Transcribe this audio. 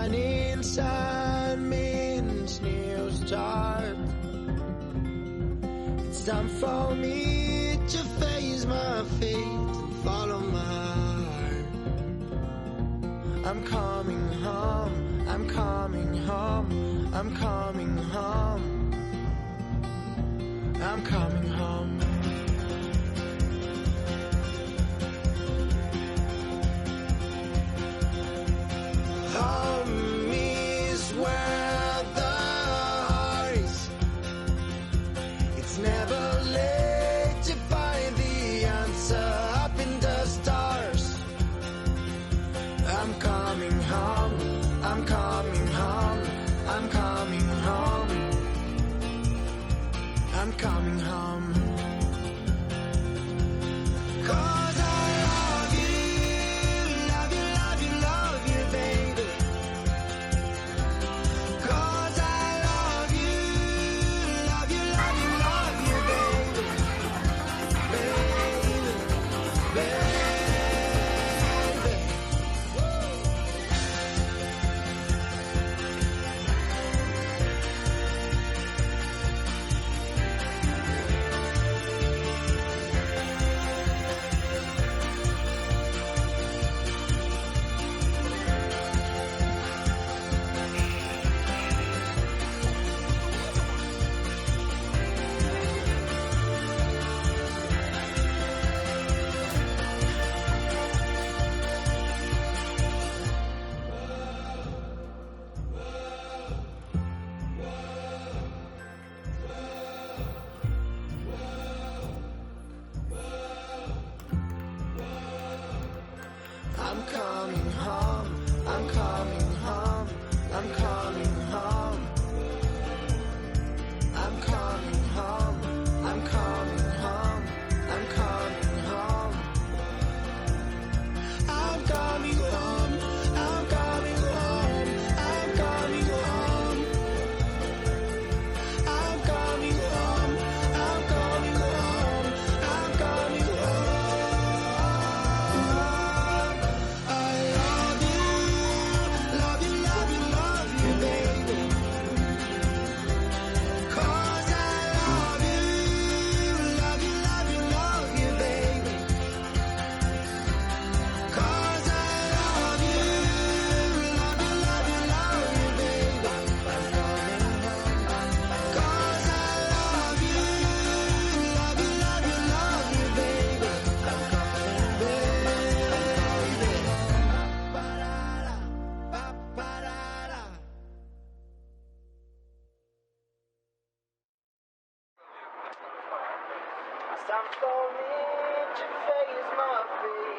shining sun means new start. It's time for me to face my fate and follow my heart. I'm coming home, I'm coming home, I'm coming home, I'm coming home. Home is where the heart is. It's never late to find the answer up in the stars. I'm coming home, I'm coming home, I'm coming home, I'm coming home. 'Cause I love you, love you, love you, love you, baby. 'Cause I love you, love you, love you, love you, baby. Baby, baby. I'm coming home, I'm coming home, I'm coming home, I'm coming home, I'm coming home, I'm coming home, I'm coming home, I'm coming home, I'm coming home, I'm coming home, I'm coming home, I'm coming home. I love you, love you, love you, love you, baby. 'Cause I love you, love you, love you, love you, baby. 'Cause I love you, love you, love you, love you, baby. 'Cause I love you, love you, love you, love you, baby. I'm coming, baby. Ba-da-da, ba-ba-da-da. It's time for me to face my fate.